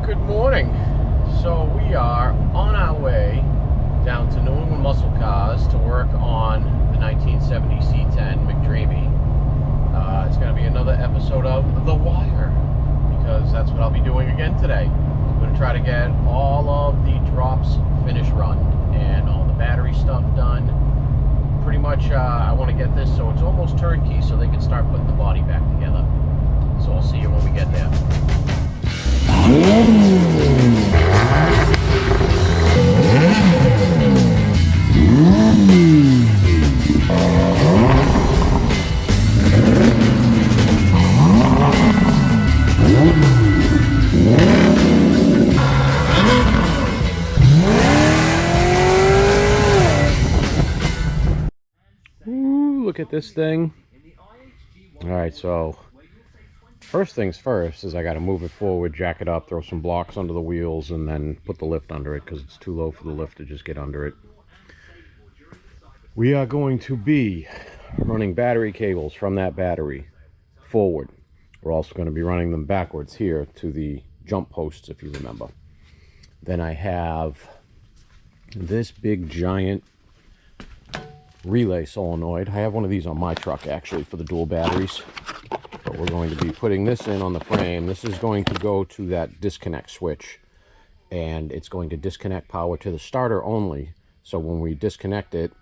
Good morning. So we are on our way down to New England Muscle Cars to work on the 1970 C10 McDreamy. It's going to be another episode of The Wire, because that's what I'll be doing again today. I'm going to try to get all of the drops finished run and all the battery stuff done. Pretty much I want to get this so it's almost turnkey so they can start putting the body back together. So I'll see you when we get there. Ooh, look at this thing. All right, so first things first is I got to move it forward, jack it up, throw some blocks under the wheels, and then put the lift under it because it's too low for the lift to just get under it. We are going to be running battery cables from that battery forward. We're also going to be running them backwards here to the jump posts, if you remember. Then I have this big giant relay solenoid. I have one of these on my truck actually for the dual batteries. But we're going to be putting this in on the frame. This is going to go to that disconnect switch, and it's going to disconnect power to the starter only. So when we disconnect it,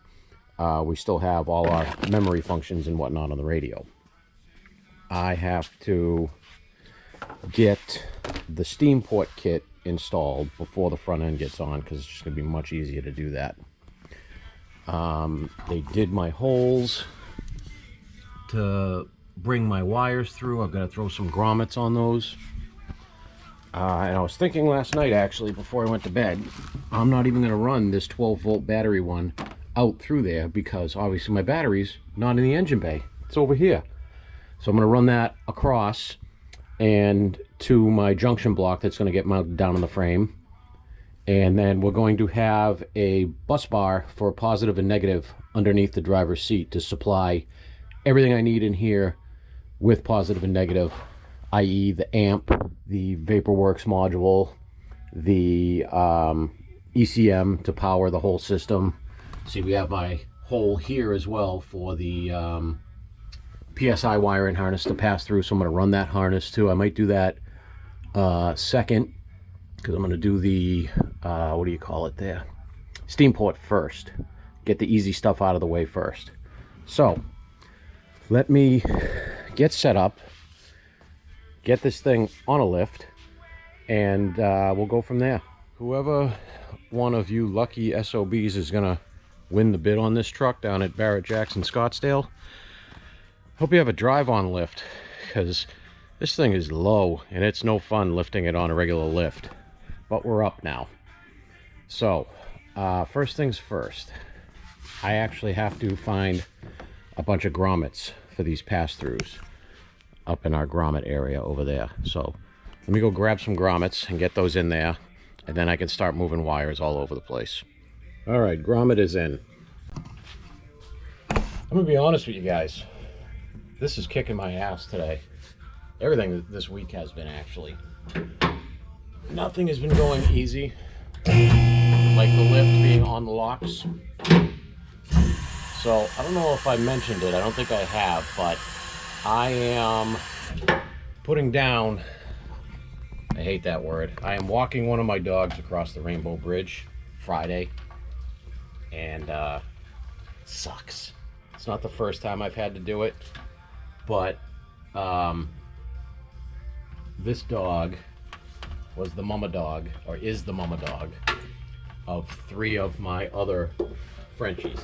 we still have all our memory functions and whatnot on the radio. I have to get the steam port kit installed before the front end gets on, because it's just going to be much easier to do that. They did my holes to bring my wires through. I've got to throw some grommets on those. And I was thinking last night, actually, before I went to bed, I'm not even going to run this 12-volt battery one out through there, because obviously my battery's not in the engine bay. It's over here. So I'm going to run that across and to my junction block that's going to get mounted down on the frame. And then we're going to have a bus bar for positive and negative underneath the driver's seat to supply everything I need in here with positive and negative, i.e. the amp, the VaporWorks module, the ECM to power the whole system. See, we have my hole here as well for the PSI wiring harness to pass through, so I'm going to run that harness too. I might do that second, because I'm going to do the, what do you call it there? Steam port first. Get the easy stuff out of the way first. So, let me get set up, get this thing on a lift, and we'll go from there. Whoever one of you lucky SOBs is gonna win the bid on this truck down at Barrett Jackson Scottsdale, hope you have a drive-on lift, because this thing is low and it's no fun lifting it on a regular lift. But we're up now. So first things first, I actually have to find a bunch of grommets for these pass-throughs up in our grommet area over there. So let me go grab some grommets and get those in there, and then I can start moving wires all over the place. All right, grommet is in. I'm gonna be honest with you guys, this is kicking my ass today. Everything this week has been, actually. Nothing has been going easy, like the lift being on the locks. So I don't know if I mentioned it, I don't think I have, but I am putting down, I hate that word, I am walking one of my dogs across the Rainbow Bridge Friday, and it sucks. It's not the first time I've had to do it, but this dog was the mama dog, or is the mama dog, of 3 of my other Frenchies.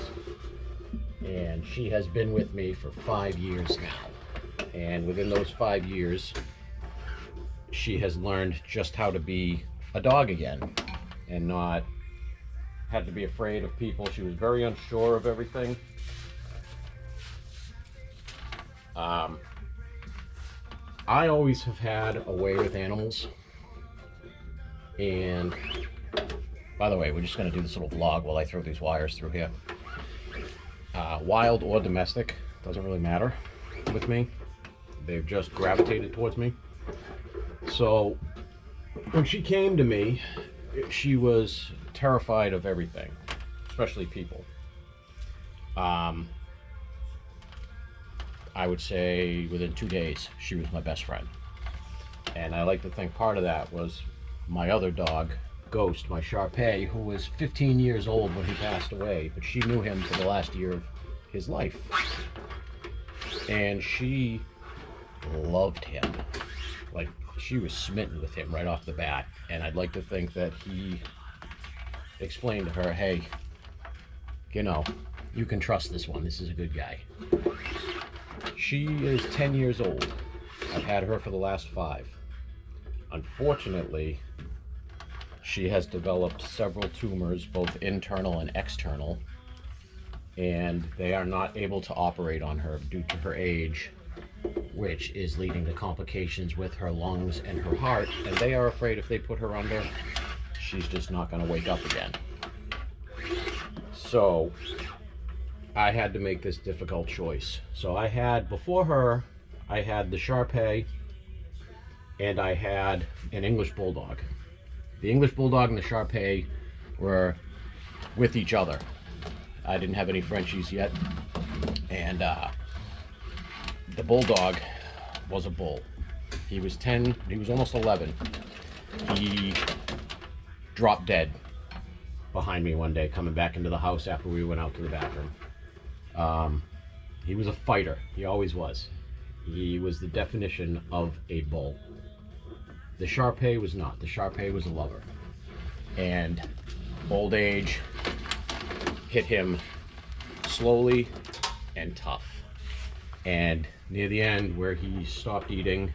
And she has been with me for 5 years now. And within those 5 years, she has learned just how to be a dog again and not had to be afraid of people. She was very unsure of everything. I always have had a way with animals. And by the way, we're just going to do this little vlog while I throw these wires through here. Wild or domestic, doesn't really matter with me. They've just gravitated towards me. So When she came to me, she was terrified of everything, especially people. Um, I would say within 2 days, she was my best friend. And I like to think part of that was my other dog, Ghost, my Shar-Pei, who was 15 years old when he passed away, but she knew him for the last year of his life. And she loved him. Like, she was smitten with him right off the bat. And I'd like to think that he explained to her, hey, you know, you can trust this one. This is a good guy. She is 10 years old. I've had her for the last 5. Unfortunately, she has developed several tumors, both internal and external, and they are not able to operate on her due to her age, which is leading to complications with her lungs and her heart, and they are afraid if they put her under, she's just not going to wake up again. So I had to make this difficult choice. So I had, before her, I had the Shar-Pei and I had an English Bulldog. The English Bulldog and the Shar-Pei were with each other. I didn't have any Frenchies yet. And the Bulldog was a bull. He was 10, he was almost 11. He dropped dead behind me one day coming back into the house after we went out to the bathroom. He was a fighter. He always was. He was the definition of a bull. The Shar-Pei was not. The Shar-Pei was a lover. And old age hit him slowly and tough. And near the end, where he stopped eating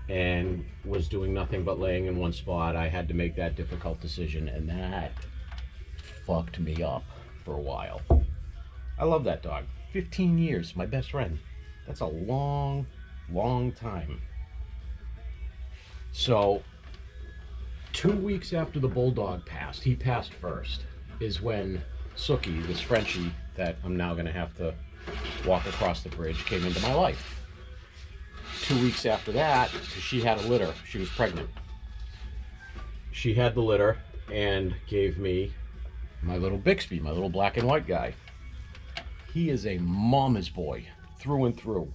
and was doing nothing but laying in one spot, I had to make that difficult decision, and that fucked me up for a while. I love that dog. 15 years, my best friend. That's a long, long time. So 2 weeks after the Bulldog passed, he passed first, is when Sookie, this Frenchie that I'm now going to have to walk across the bridge, came into my life. 2 weeks after that, she had a litter. She was pregnant. She had the litter and gave me my little Bixby, my little black and white guy. He is a mama's boy through and through.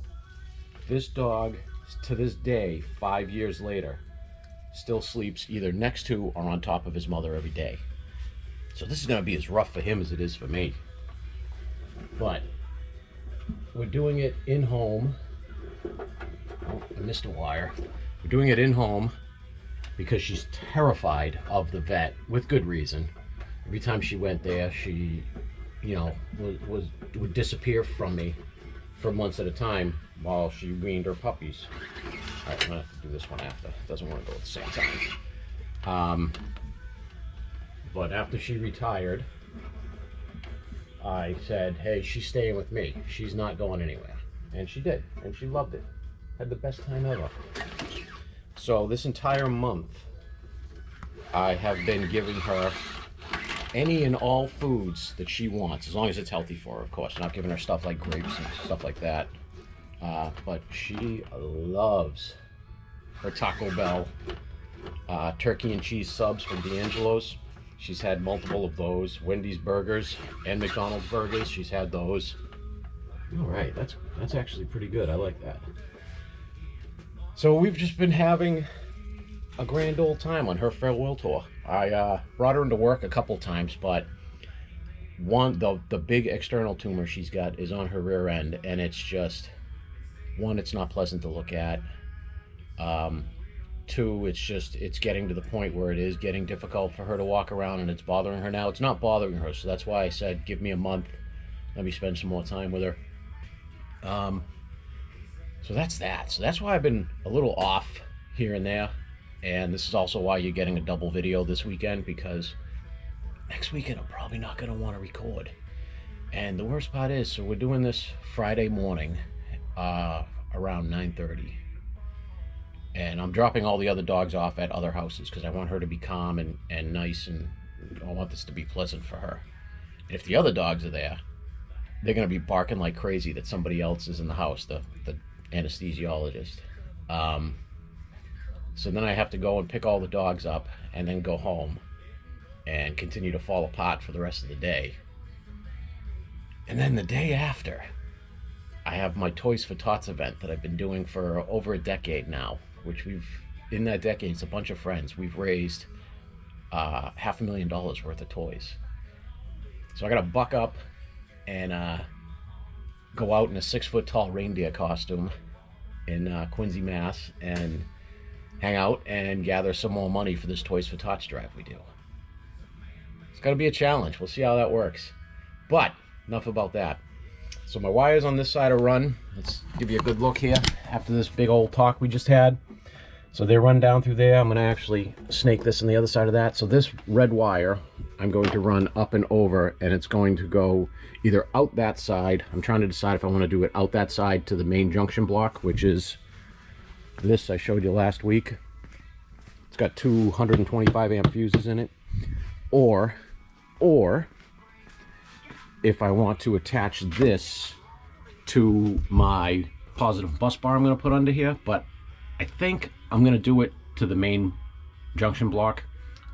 This dog, to this day, 5 years later, still sleeps either next to or on top of his mother every day. So this is going to be as rough for him as it is for me. But we're doing it in home. Oh, I missed a wire. We're doing it in home because she's terrified of the vet, with good reason. Every time she went there, she, you know, would disappear from me for months at a time while she weaned her puppies. All right, I'm gonna have to do this one after. It doesn't want to go at the same time. But after she retired, I said, hey, she's staying with me. She's not going anywhere. And she did, and she loved it. Had the best time ever. So this entire month, I have been giving her any and all foods that she wants, as long as it's healthy for her, of course. Not giving her stuff like grapes and stuff like that. But she loves her Taco Bell turkey and cheese subs from D'Angelo's. She's had multiple of those. Wendy's burgers and McDonald's burgers. She's had those. All right, that's actually pretty good. I like that. So we've just been having a grand old time on her farewell tour. I brought her into work a couple times, but the big external tumor she's got is on her rear end, and it's just, one, it's not pleasant to look at. Two, it's getting to the point where it is getting difficult for her to walk around, and it's bothering her now. It's not bothering her, so that's why I said, give me a month. Let me spend some more time with her. So that's that. So that's why I've been a little off here and there. And this is also why you're getting a double video this weekend, because next weekend I'm probably not going to want to record. And the worst part is, so we're doing this Friday morning around 9:30. And I'm dropping all the other dogs off at other houses because I want her to be calm and nice, and I want this to be pleasant for her. And if the other dogs are there, they're going to be barking like crazy that somebody else is in the house, the anesthesiologist. So then I have to go and pick all the dogs up and then go home and continue to fall apart for the rest of the day. And then the day after, I have my Toys for Tots event that I've been doing for over a decade now, which in that decade, it's a bunch of friends. We've raised $500,000 worth of toys. So I gotta buck up and go out in a 6-foot tall reindeer costume in Quincy, Mass, and hang out and gather some more money for this Toys for Tots drive we do. It's gonna be a challenge. We'll see how that works. But enough about that. So my wires on this side are run. Let's give you a good look here after this big old talk we just had. So they run down through there. I'm gonna actually snake this on the other side of that. So this red wire, I'm going to run up and over, and it's going to go either out that side. I'm trying to decide if I want to do it out that side to the main junction block, which is this I showed you last week. It's got 225 amp fuses in it. Or if I want to attach this to my positive bus bar I'm going to put under here, but I think I'm going to do it to the main junction block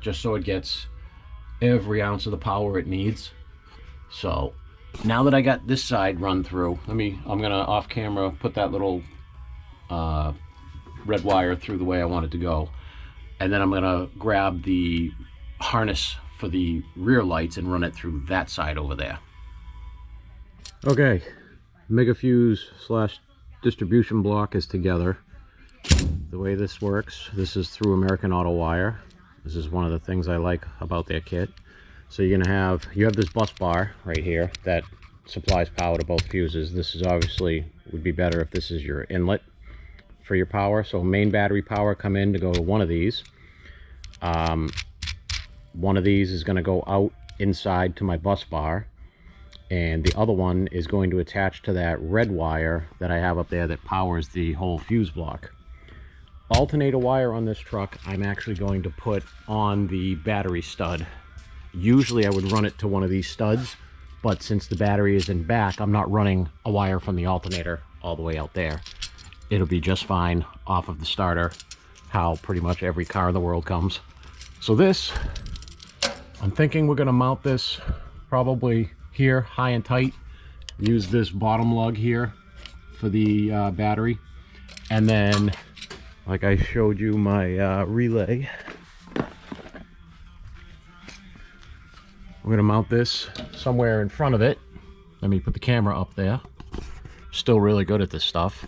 just so it gets every ounce of the power it needs. So now that I got this side run through, I'm going to off camera put that little red wire through the way I want it to go, and then I'm going to grab the harness for the rear lights and run it through that side over there. Okay, mega fuse slash distribution block is together. The way this works, this is through American Auto Wire. This is one of the things I like about their kit. So you have this bus bar right here that supplies power to both fuses. This is obviously would be better if this is your inlet for your power. So main battery power come in to go to one of these. One of these is going to go out inside to my bus bar, and the other one is going to attach to that red wire that I have up there that powers the whole fuse block. Alternator wire on this truck I'm actually going to put on the battery stud. Usually I would run it to one of these studs, but since the battery is in back, I'm not running a wire from the alternator all the way out there. It'll be just fine off of the starter, how pretty much every car in the world comes. So this, I'm thinking we're going to mount this probably here high and tight. Use this bottom lug here for the battery, and then like I showed you my relay, we're going to mount this somewhere in front of it. Let me put the camera up there. Still really good at this stuff.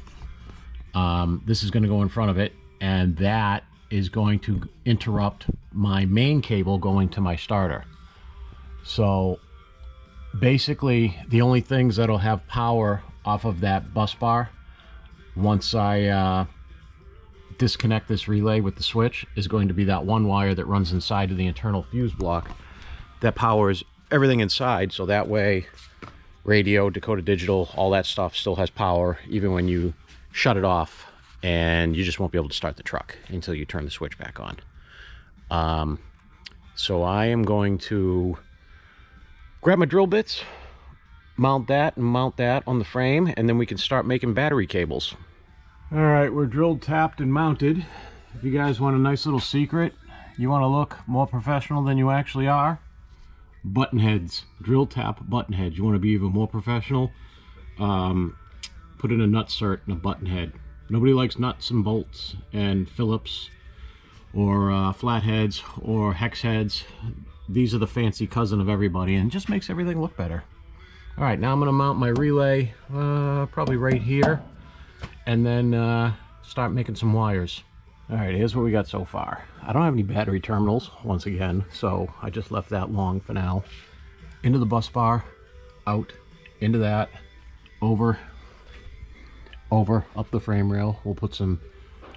This is going to go in front of it, and that is going to interrupt my main cable going to my starter. So basically the only things that'll have power off of that bus bar once I disconnect this relay with the switch is going to be that one wire that runs inside of the internal fuse block that powers everything inside. So that way radio, Dakota Digital, all that stuff still has power even when you shut it off, and you just won't be able to start the truck until you turn the switch back on. So I am going to grab my drill bits, mount that on the frame, and then we can start making battery cables. All right, we're drilled, tapped, and mounted. If you guys want a nice little secret, you want to look more professional than you actually are, button heads, drill tap button heads. You want to be even more professional, put in a nutsert and a button head. Nobody likes nuts and bolts and Phillips or flatheads or hex heads. These are the fancy cousin of everybody, and just makes everything look better. All right, now I'm going to mount my relay probably right here, and then start making some wires. All right, here's what we got so far. I don't have any battery terminals once again, so I just left that long for now. Into the bus bar, out, into that, over, up the frame rail. We'll put some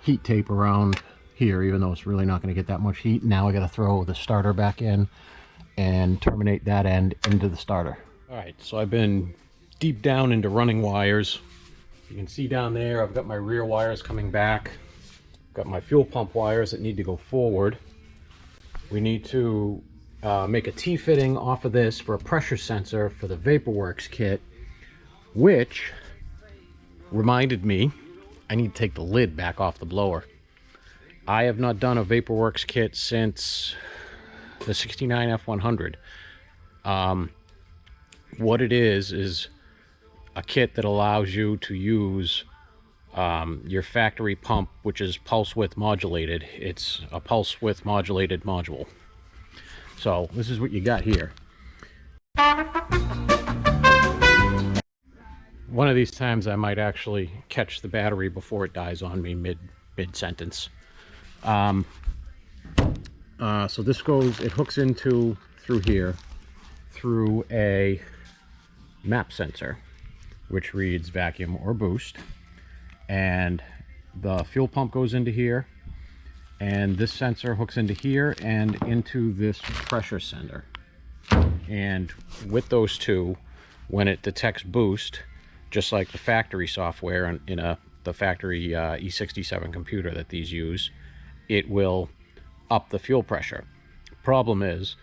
heat tape around here, even though it's really not going to get that much heat. Now I got to throw the starter back in and terminate that end into the starter. All right, so I've been deep down into running wires. You can see down there I've got my rear wires coming back. Got my fuel pump wires that need to go forward. We need to make a T-fitting off of this for a pressure sensor for the VaporWorks kit, which reminded me I need to take the lid back off the blower. I have not done a VaporWorks kit since the 69 F100. What it is a kit that allows you to use your factory pump, which is pulse width modulated. It's a pulse width modulated module. So this is what you got here. One of these times I might actually catch the battery before it dies on me mid-sentence. So this goes, it hooks into through here through a map sensor, which reads vacuum or boost, and the fuel pump goes into here, and this sensor hooks into here and into this pressure sender. And with those two, when it detects boost, just like the factory software in the factory E67 computer that these use, it will up the fuel pressure. Problem is,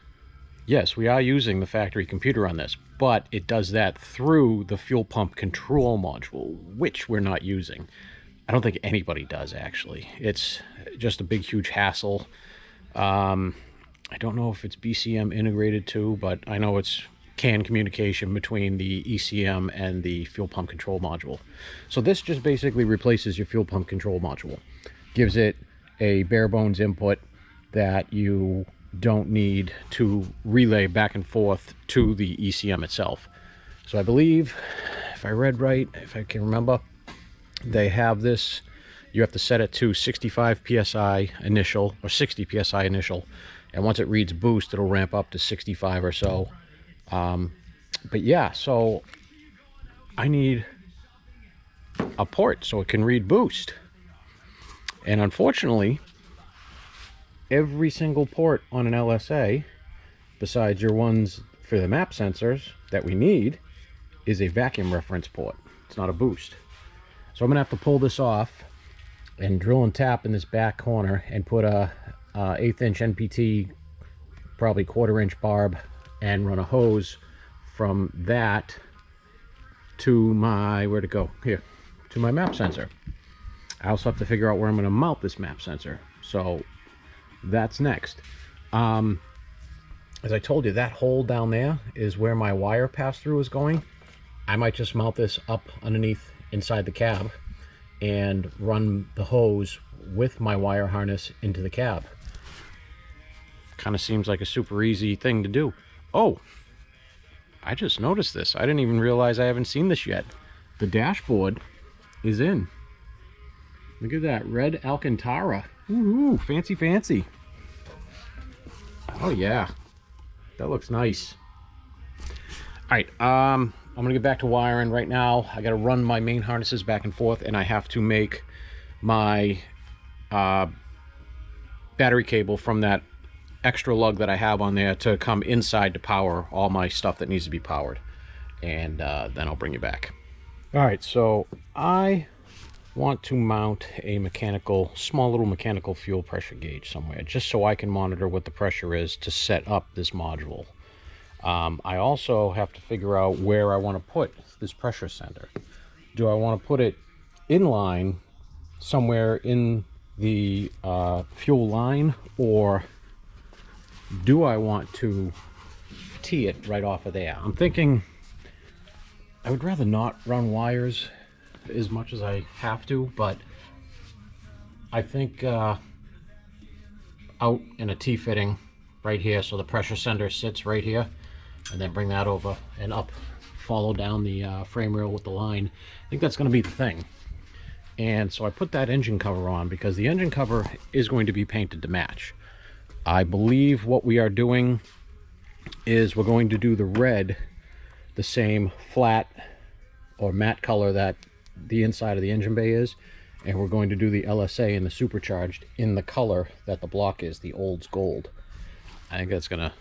yes, we are using the factory computer on this, but it does that through the fuel pump control module, which we're not using. I don't think anybody does, actually. It's just a big, huge hassle. I don't know if it's BCM integrated too, but I know it's CAN communication between the ECM and the fuel pump control module. So this just basically replaces your fuel pump control module. Gives it a bare bones input that you don't need to relay back and forth to the ECM itself. So I believe, if I read right, if I can remember, they have this, you have to set it to 65 psi initial, or 60 psi initial, and once it reads boost, it'll ramp up to 65 or so. But yeah, so I need a port so it can read boost. And unfortunately, every single port on an LSA, besides your ones for the map sensors that we need, is a vacuum reference port. It's not a boost. So I'm gonna have to pull this off and drill and tap in this back corner and put a 1/8 inch NPT, probably 1/4 inch barb, and run a hose from that to my, where'd it go? Here, to my map sensor. I also have to figure out where I'm gonna mount this map sensor. So that's next. As I told you, that hole down there is where my wire pass-through is going. I might just mount this up underneath inside the cab and run the hose with my wire harness into the cab. Kind of seems like a super easy thing to do. Oh, I just noticed this. I didn't even realize I haven't seen this yet. The dashboard is in. Look at that, red Alcantara. Ooh, fancy, fancy. Oh yeah, that looks nice. All right, I'm gonna get back to wiring right now. I gotta run my main harnesses back and forth, and I have to make my battery cable from that extra lug that I have on there to come inside to power all my stuff that needs to be powered. And then I'll bring you back. All right, so I want to mount a mechanical, small little mechanical fuel pressure gauge somewhere, just so I can monitor what the pressure is to set up this module. I also have to figure out where I want to put this pressure sender. Do I want to put it in line somewhere in the fuel line, or do I want to tee it right off of there? I'm thinking I would rather not run wires as much as I have to, but I think out in a T-fitting right here, so the pressure sender sits right here, and then bring that over and up, follow down the frame rail with the line. I think that's going to be the thing. And so I put that engine cover on because the engine cover is going to be painted to match. I believe what we are doing is we're going to do the red the same flat or matte color that the inside of the engine bay is, and we're going to do the LSA and the supercharged in the color that the block is, the Olds Gold. I think that's gonna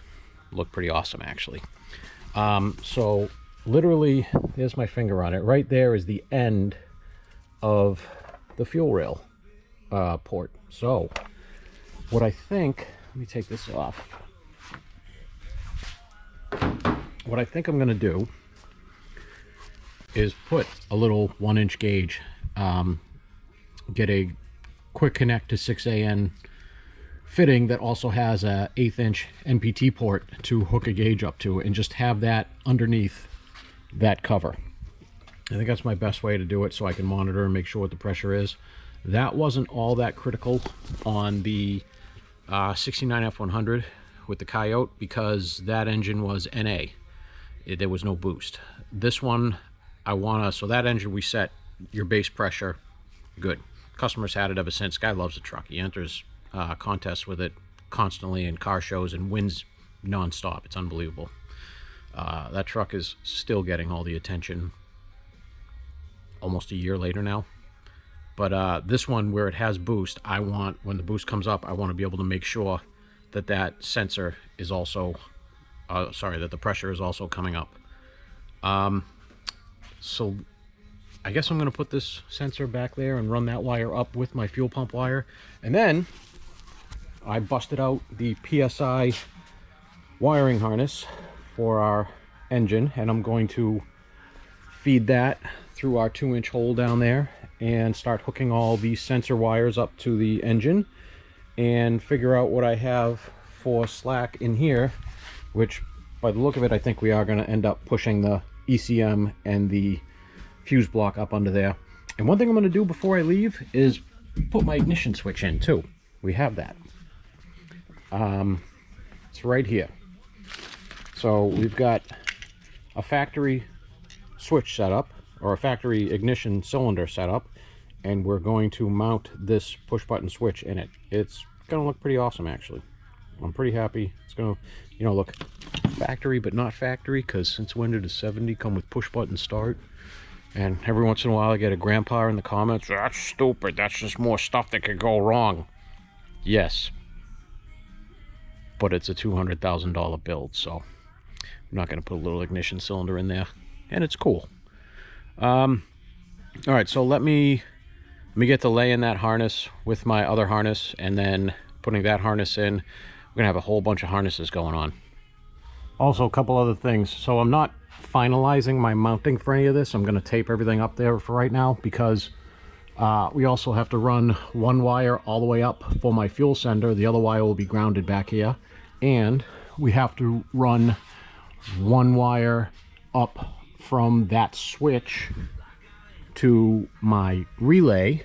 look pretty awesome, actually. So literally, there's my finger on it. Right there is the end of the fuel rail port. So what I think, let me take this off. What I think I'm gonna do is put a little 1-inch gauge, get a quick connect to 6AN fitting that also has a 1/8 inch NPT port to hook a gauge up to, and just have that underneath that cover. I think that's my best way to do it, so I can monitor and make sure what the pressure is. That wasn't all that critical on the 69 F100 with the Coyote, because that engine was NA. There was no boost. This one, so that engine we set your base pressure, good. Customers had it ever since. Guy loves the truck. He enters contests with it constantly in car shows and wins non-stop. It's unbelievable. That truck is still getting all the attention almost a year later now. But this one, where it has boost, I want, when the boost comes up, I want to be able to make sure that that sensor is also, that the pressure is also coming up. So I guess I'm going to put this sensor back there and run that wire up with my fuel pump wire. And then I busted out the PSI wiring harness for our engine, and I'm going to feed that through our 2-inch hole down there and start hooking all these sensor wires up to the engine and figure out what I have for slack in here, which by the look of it, I think we are going to end up pushing the ECM and the fuse block up under there. And one thing I'm going to do before I leave is put my ignition switch in too. We have that. It's right here. So we've got a factory switch setup, or a factory ignition cylinder setup, and we're going to mount this push button switch in it. It's gonna look pretty awesome, actually. I'm pretty happy. It's gonna, you know, look factory but not factory, because since when did a 70 come with push button start? And every once in a while I get a grandpa in the comments, that's stupid, that's just more stuff that could go wrong. Yes, but it's a $200,000 build, so I'm not going to put a little ignition cylinder in there, and it's cool. All right, so let me get to laying that harness with my other harness, and then putting that harness in. We're gonna have a whole bunch of harnesses going on. Also, a couple other things. So I'm not finalizing my mounting for any of this. I'm going to tape everything up there for right now, because we also have to run one wire all the way up for my fuel sender. The other wire will be grounded back here, and we have to run one wire up from that switch to my relay,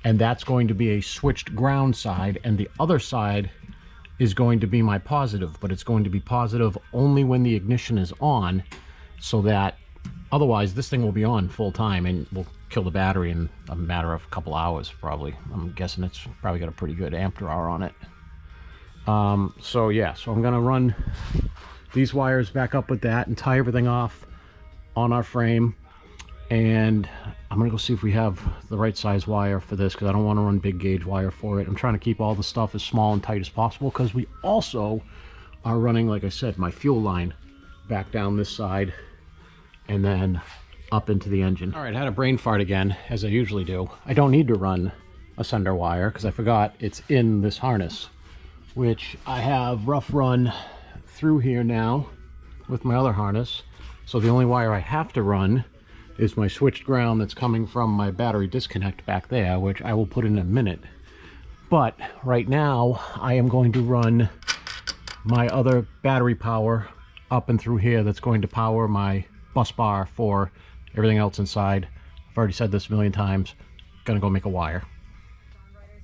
and that's going to be a switched ground side, and the other side is going to be my positive, but it's going to be positive only when the ignition is on, so that otherwise this thing will be on full time and will kill the battery in a matter of a couple hours probably. I'm guessing it's probably got a pretty good ampere hour on it. So yeah, so I'm gonna run these wires back up with that and tie everything off on our frame, and I'm gonna go see if we have the right size wire for this, because I don't want to run big gauge wire for it. I'm trying to keep all the stuff as small and tight as possible, because we also are running, like I said, my fuel line back down this side and then up into the engine. All right, I had a brain fart again, as I usually do. I don't need to run a sender wire, because I forgot it's in this harness, which I have rough run through here now with my other harness. So the only wire I have to run is my switched ground that's coming from my battery disconnect back there, which I will put in a minute. But right now I am going to run my other battery power up and through here that's going to power my bus bar for everything else inside. I've already said this a million times. Gonna go make a wire.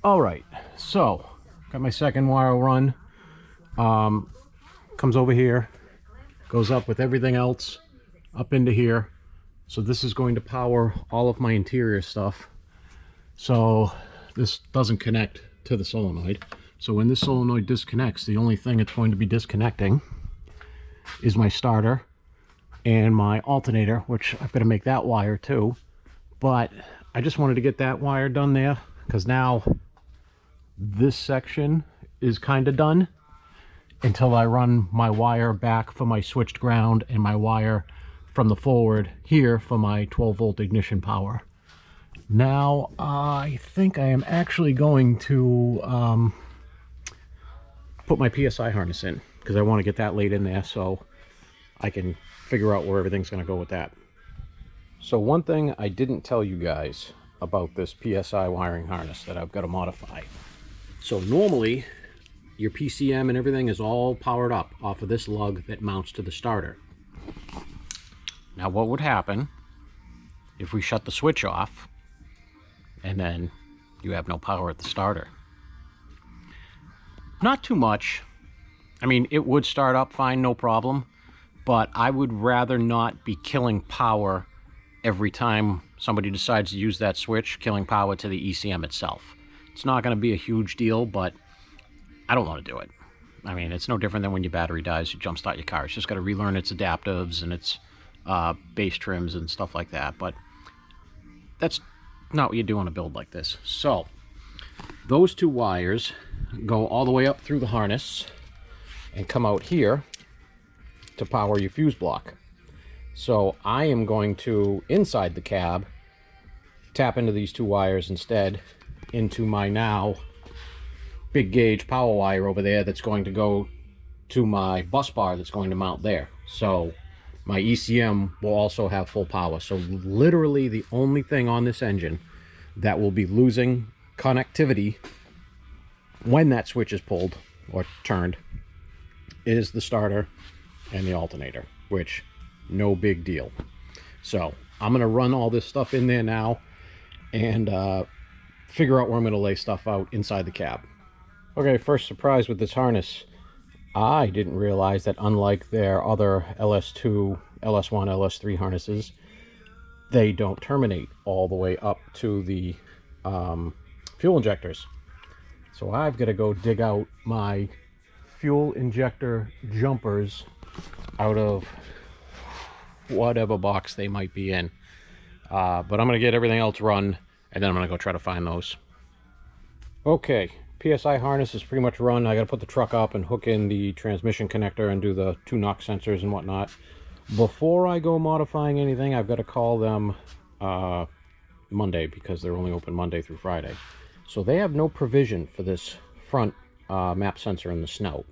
All right, so got my second wire run. Comes over here, goes up with everything else up into here. So this is going to power all of my interior stuff. So this doesn't connect to the solenoid. So when this solenoid disconnects, the only thing it's going to be disconnecting is my starter and my alternator, which I've got to make that wire too. But I just wanted to get that wire done there, because now this section is kind of done until I run my wire back for my switched ground and my wire from the forward here for my 12-volt ignition power. Now I think I am actually going to put my PSI harness in, because I want to get that laid in there so I can figure out where everything's going to go with that. So one thing I didn't tell you guys about this PSI wiring harness that I've got to modify. So normally your PCM and everything is all powered up off of this lug that mounts to the starter. Now what would happen if we shut the switch off and then you have no power at the starter? Not too much. I mean, it would start up fine, no problem, but I would rather not be killing power every time somebody decides to use that switch, killing power to the ECM itself. It's not going to be a huge deal, but I don't want to do it. I mean, it's no different than when your battery dies, you jumpstart your car. It's just got to relearn its adaptives and its base trims and stuff like that, but that's not what you do on a build like this. So those two wires go all the way up through the harness and come out here to power your fuse block. So I am going to, inside the cab, tap into these two wires instead into my now big gauge power wire over there that's going to go to my bus bar that's going to mount there. So my ECM will also have full power. So literally the only thing on this engine that will be losing connectivity when that switch is pulled or turned is the starter and the alternator, which no big deal. So I'm going to run all this stuff in there now and figure out where I'm going to lay stuff out inside the cab. Okay, first surprise with this harness. I didn't realize that unlike their other LS2, LS1, LS3 harnesses, they don't terminate all the way up to the fuel injectors. So I've got to go dig out my fuel injector jumpers out of whatever box they might be in. But I'm going to get everything else run, and then I'm going to go try to find those. Okay, PSI harness is pretty much run. I got to put the truck up and hook in the transmission connector and do the two knock sensors and whatnot. Before I go modifying anything, I've got to call them Monday, because they're only open Monday through Friday. So they have no provision for this front map sensor in the snout.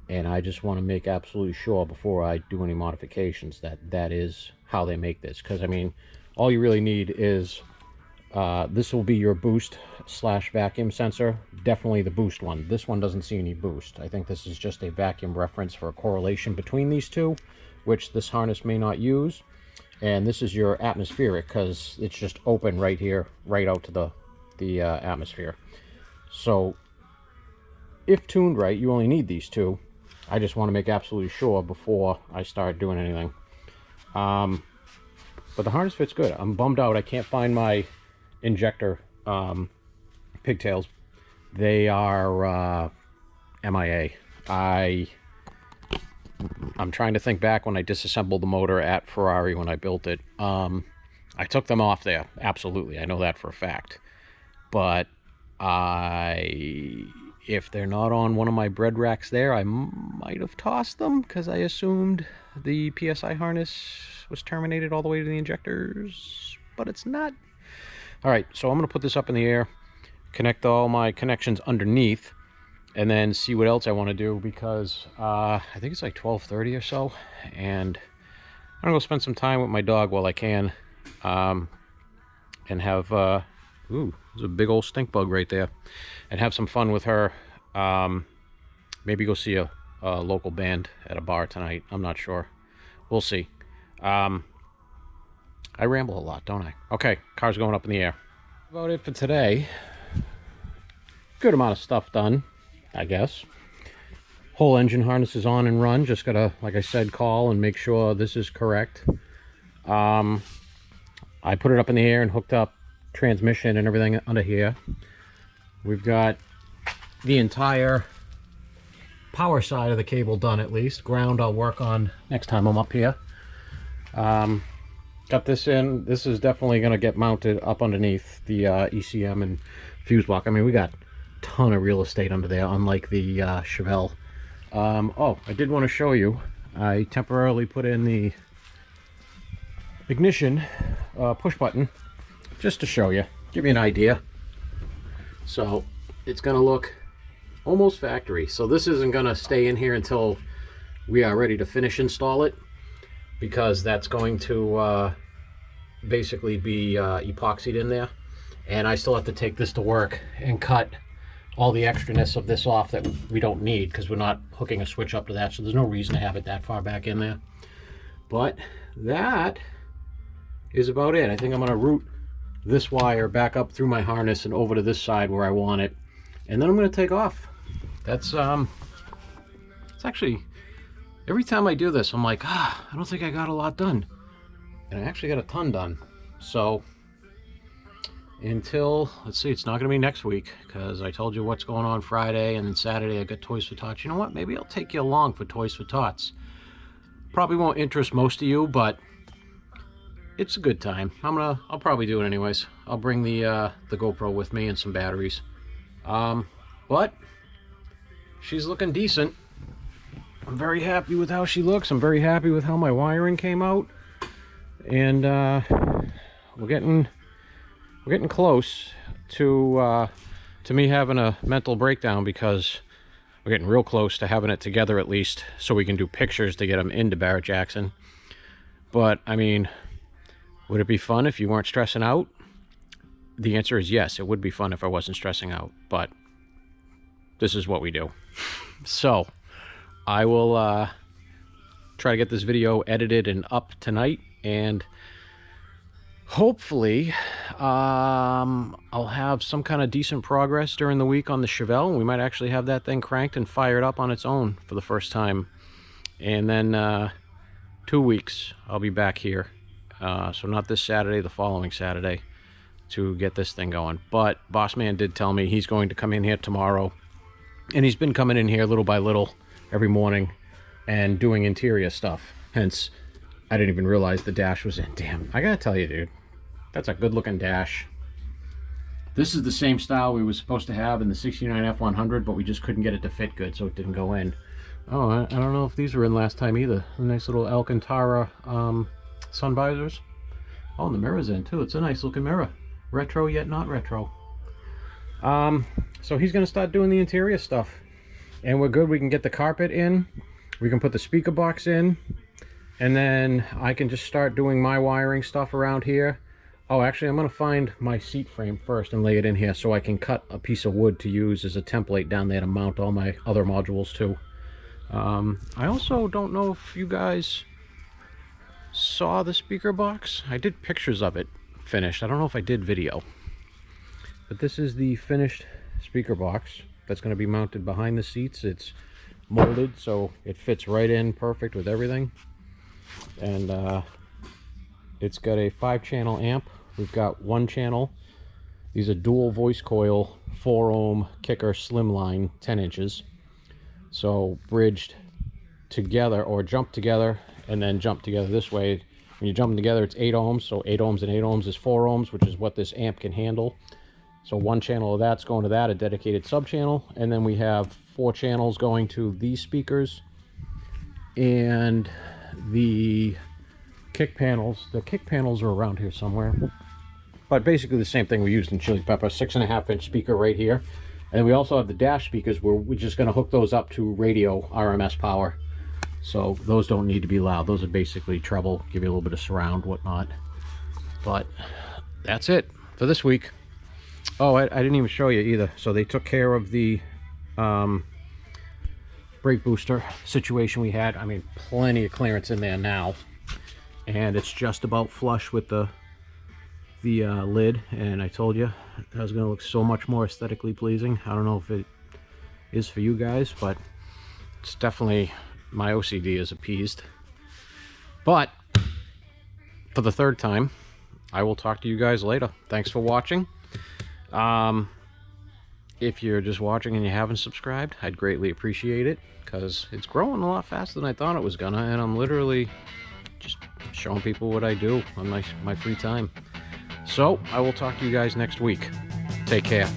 And I just want to make absolutely sure before I do any modifications that that is how they make this. Because, I mean, all you really need is, this will be your boost / vacuum sensor. Definitely the boost one. This one doesn't see any boost. I think this is just a vacuum reference for a correlation between these two, which this harness may not use. And this is your atmospheric, because it's just open right here, right out to the atmosphere. So if tuned right, you only need these two. I just want to make absolutely sure before I start doing anything. But the harness fits good. I'm bummed out I can't find my injector pigtails. They are MIA. I'm trying to think back when I disassembled the motor at Ferrari when I built it. I took them off there, absolutely. I know that for a fact. But if they're not on one of my bread racks there, I might have tossed them, because I assumed the PSI harness was terminated all the way to the injectors, but it's not. All right, so I'm going to put this up in the air, connect all my connections underneath, and then see what else I want to do, because I think it's like 12:30 or so, and I'm going to go spend some time with my dog while I can, and have, ooh, there's a big old stink bug right there, and have some fun with her. Maybe go see a local band at a bar tonight. I'm not sure. We'll see. I ramble a lot, don't I? Okay, car's going up in the air. About it for today. Good amount of stuff done, I guess. Whole engine harness is on and run. Just gotta, like I said, call and make sure this is correct. I put it up in the air and hooked up transmission and everything under here. We've got the entire power side of the cable done, at least. Ground I'll work on next time I'm up here. Got this in. This is definitely going to get mounted up underneath the ECM and fuse block. I mean, we got a ton of real estate under there, unlike the Chevelle. Oh, I did want to show you. I temporarily put in the ignition push button just to show you, give you an idea. So it's going to look almost factory. So this isn't going to stay in here until we are ready to finish install it, because that's going to basically be epoxied in there. and I still have to take this to work and cut all the extraness of this off that we don't need, because we're not hooking a switch up to that, so there's no reason to have it that far back in there. But that is about it. I think I'm going to route this wire back up through my harness and over to this side where I want it, and then I'm going to take off. That's it's actually, every time I do this I'm like, I don't think I got a lot done, and I actually got a ton done. So until, let's see, it's not going to be next week, because I told you what's going on Friday, and then Saturday I got Toys for Tots. You know what, maybe I'll take you along for Toys for Tots. Probably won't interest most of you, but it's a good time. I'll probably do it anyways. I'll bring the GoPro with me and some batteries. But she's looking decent. I'm very happy with how she looks. I'm very happy with how my wiring came out, and we're getting close to me having a mental breakdown, because we're getting real close to having it together, at least so we can do pictures to get them into Barrett Jackson. But I mean, would it be fun if you weren't stressing out? The answer is yes, it would be fun if I wasn't stressing out, but this is what we do. So I will try to get this video edited and up tonight, and hopefully I'll have some kind of decent progress during the week on the Chevelle, and we might actually have that thing cranked and fired up on its own for the first time. And then 2 weeks I'll be back here, so not this Saturday, the following Saturday, to get this thing going. But Boss Man did tell me he's going to come in here tomorrow, and he's been coming in here little by little every morning and doing interior stuff. Hence, I didn't even realize the dash was in. Damn, I gotta tell you, dude, that's a good looking dash. This is the same style we were supposed to have in the 69 F100, but we just couldn't get it to fit good, so it didn't go in. Oh, I don't know if these were in last time either. The nice little Alcantara sun visors. Oh, and the mirror's in too. It's a nice looking mirror. Retro yet not retro. So he's gonna start doing the interior stuff, and we're good. We can get the carpet in, we can put the speaker box in, and then I can just start doing my wiring stuff around here. Oh, actually, I'm gonna find my seat frame first and lay it in here, so I can cut a piece of wood to use as a template down there to mount all my other modules to. I also don't know if you guys saw the speaker box. I did pictures of it finished. I don't know if I did video, but this is the finished speaker box that's going to be mounted behind the seats. It's molded so it fits right in perfect with everything, and it's got a 5-channel amp. We've got 1 channel. These are dual voice coil 4-ohm kicker slimline 10 inches, so bridged together, or jump together and then jump together this way. When you jump them together, it's 8 ohms, so 8 ohms and 8 ohms is 4 ohms, which is what this amp can handle. So 1 channel of that's going to that, a dedicated sub channel, and then we have 4 channels going to these speakers, and the kick panels. The kick panels are around here somewhere, but basically the same thing we used in Chili Pepper. 6.5-inch speaker right here, and we also have the dash speakers where we're just going to hook those up to radio RMS power. So those don't need to be loud. Those are basically treble, give you a little bit of surround, whatnot. But that's it for this week. Oh, I didn't even show you either. So they took care of the brake booster situation we had. I mean, plenty of clearance in there now, and it's just about flush with the lid. And I told you that was going to look so much more aesthetically pleasing. I don't know if it is for you guys, but it's definitely, my OCD is appeased. But for the 3rd time, I will talk to you guys later. Thanks for watching. If you're just watching and you haven't subscribed, I'd greatly appreciate it, because it's growing a lot faster than I thought it was gonna, and I'm literally just showing people what I do on my free time. So I will talk to you guys next week. Take care.